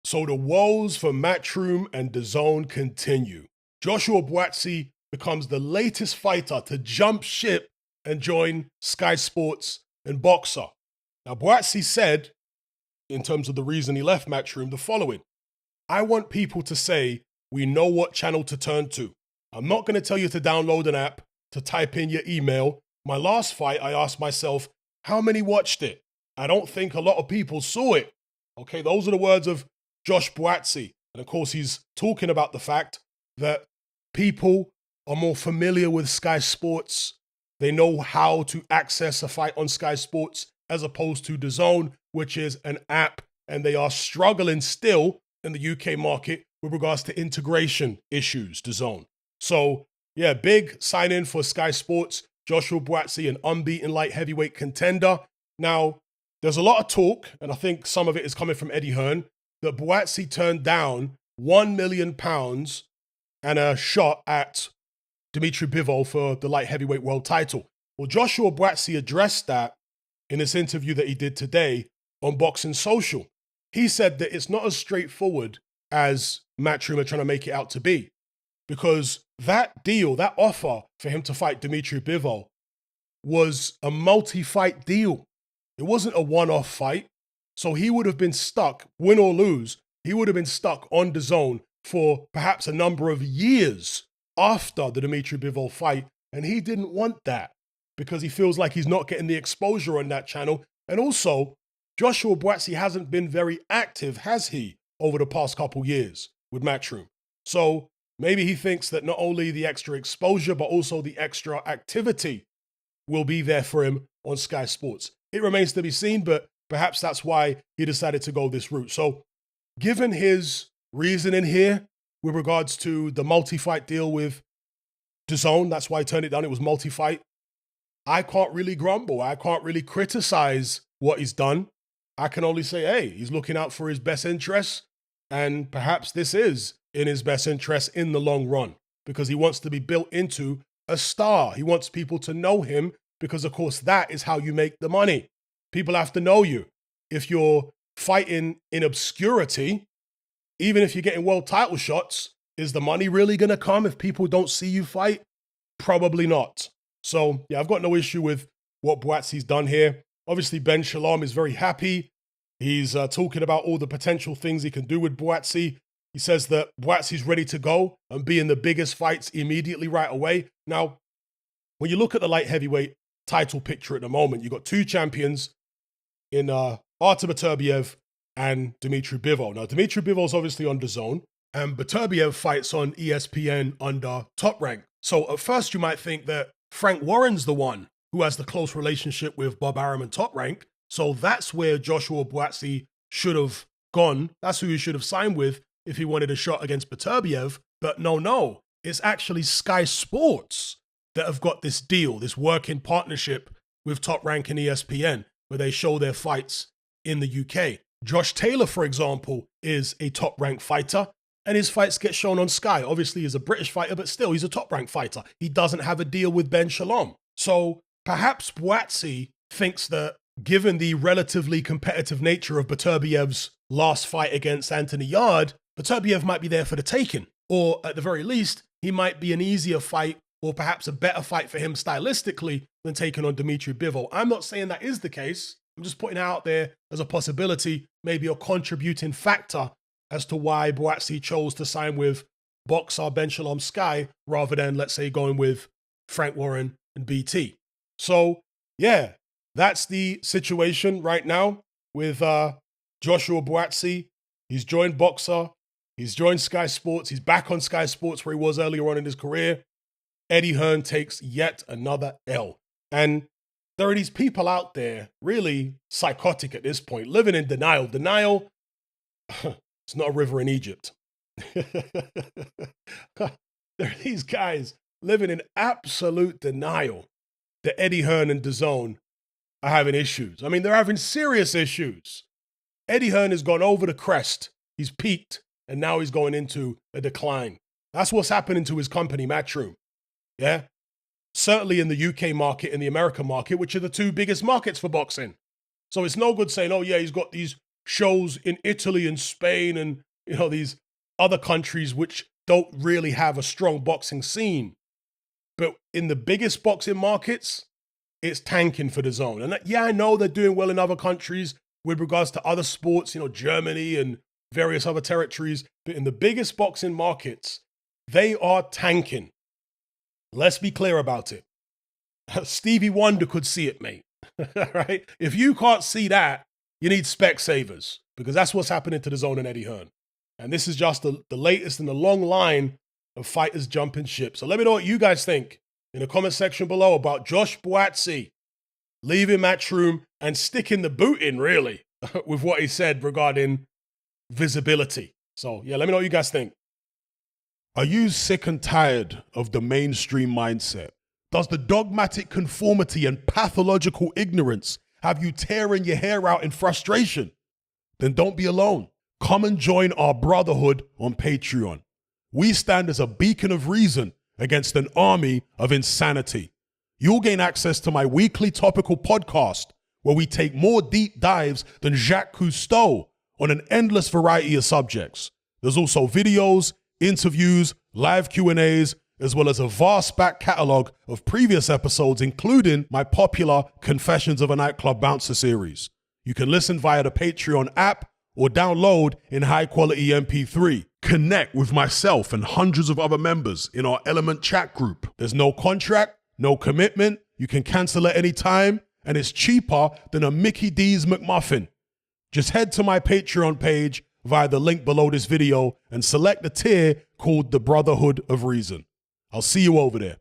So the woes for Matchroom and Dazn continue. Joshua Buatsi becomes the latest fighter to jump ship and join Sky Sports and Boxer. Now, Buatsi said, in terms of the reason he left Matchroom, the following: I want people to say we know what channel to turn to. I'm not going to tell you to download an app, to type in your email. My last fight, I asked myself, how many watched it? I don't think a lot of people saw it. Okay, those are the words of Josh Buatsi. And of course, he's talking about the fact that people are more familiar with Sky Sports. They know how to access a fight on Sky Sports as opposed to DAZN, which is an app, and they are struggling still in the UK market with regards to integration issues, DAZN. So, yeah, big sign-in for Sky Sports. Joshua Buatsi, an unbeaten light heavyweight contender. Now, there's a lot of talk, and I think some of it is coming from Eddie Hearn, that Buatsi turned down £1 million and a shot at Dmitry Bivol for the light heavyweight world title. Well, Joshua Buatsi addressed that in this interview that he did today on Boxing Social. He said that it's not as straightforward as Matchroom are trying to make it out to be, because that deal, that offer for him to fight Dmitry Bivol was a multi-fight deal. It wasn't a one-off fight. So he would have been stuck, win or lose, he would have been stuck on DAZN for perhaps a number of years after the Dmitry Bivol fight. And he didn't want that because he feels like he's not getting the exposure on that channel. And also, Joshua Buatsi hasn't been very active, has he, over the past couple years with Matchroom? So maybe he thinks that not only the extra exposure, but also the extra activity will be there for him on Sky Sports. It remains to be seen, but perhaps that's why he decided to go this route. So given his reasoning here with regards to the multi-fight deal with DAZN, that's why he turned it down, it was multi-fight, I can't really grumble. I can't really criticize what he's done. I can only say, hey, he's looking out for his best interests, and perhaps this is in his best interest in the long run, because he wants to be built into a star. He wants people to know him because, of course, that is how you make the money. People have to know you. If you're fighting in obscurity, even if you're getting world title shots, is the money really going to come if people don't see you fight? Probably not. So, yeah, I've got no issue with what Buatsi's done here. Obviously, Ben Shalom is very happy. He's talking about all the potential things he can do with Buatsi. He says that Buatsi's ready to go and be in the biggest fights immediately right away. Now, when you look at the light heavyweight title picture at the moment, you've got two champions in Artem Beterbiev and Dmitry Bivol. Now, Dmitry Bivol's obviously on DAZN, and Beterbiev fights on ESPN under Top Rank. So at first you might think that Frank Warren's the one who has the close relationship with Bob Arum and Top Rank. So that's where Joshua Buatsi should have gone. That's who he should have signed with if he wanted a shot against Beterbiev. But no, it's actually Sky Sports that have got this deal, this working partnership with Top Rank and ESPN, where they show their fights in the UK. Josh Taylor, for example, is a Top Rank fighter, and his fights get shown on Sky. Obviously, he's a British fighter, but still, he's a Top Rank fighter. He doesn't have a deal with Ben Shalom. So perhaps Buatsi thinks that given the relatively competitive nature of Beterbiev's last fight against Anthony Yarde, Beterbiev might be there for the taking. Or at the very least, he might be an easier fight or perhaps a better fight for him stylistically than taking on Dmitry Bivol. I'm not saying that is the case. I'm just putting it out there as a possibility, maybe a contributing factor as to why Buatsi chose to sign with boxer Ben Shalom Sky rather than, let's say, going with Frank Warren and BT. So, yeah, that's the situation right now with Joshua Buatsi. He's joined Boxer. He's joined Sky Sports. He's back on Sky Sports where he was earlier on in his career. Eddie Hearn takes yet another L. And there are these people out there really psychotic at this point, living in denial. Denial, it's not a river in Egypt. There are these guys living in absolute denial that Eddie Hearn and DAZN are having issues. I mean, they're having serious issues. Eddie Hearn has gone over the crest. He's peaked, and now he's going into a decline. That's what's happening to his company, Matchroom. Yeah? Certainly in the UK market and the American market, which are the two biggest markets for boxing. So it's no good saying, oh yeah, he's got these shows in Italy and Spain and, these other countries which don't really have a strong boxing scene. But in the biggest boxing markets, it's tanking for Dazn. And yeah, I know they're doing well in other countries with regards to other sports, Germany and various other territories. But in the biggest boxing markets, they are tanking. Let's be clear about it. Stevie Wonder could see it, mate. Right? If you can't see that, you need Specsavers, because that's what's happening to Dazn and Eddie Hearn. And this is just the latest in the long line of fighters jumping ship. So let me know what you guys think in the comment section below about Josh Buatsi leaving Matchroom and sticking the boot in, really, with what he said regarding visibility. So yeah, let me know what you guys think. Are you sick and tired of the mainstream mindset? Does the dogmatic conformity and pathological ignorance have you tearing your hair out in frustration? Then don't be alone. Come and join our brotherhood on Patreon. We stand as a beacon of reason against an army of insanity. You'll gain access to my weekly topical podcast, where we take more deep dives than Jacques Cousteau on an endless variety of subjects. There's also videos, interviews, live Q&As, as well as a vast back catalogue of previous episodes, including my popular Confessions of a Nightclub Bouncer series. You can listen via the Patreon app or download in high-quality MP3. Connect with myself and hundreds of other members in our Element chat group. There's no contract, no commitment, you can cancel at any time, and it's cheaper than a Mickey D's McMuffin. Just head to my Patreon page via the link below this video and select the tier called the Brotherhood of Reason. I'll see you over there.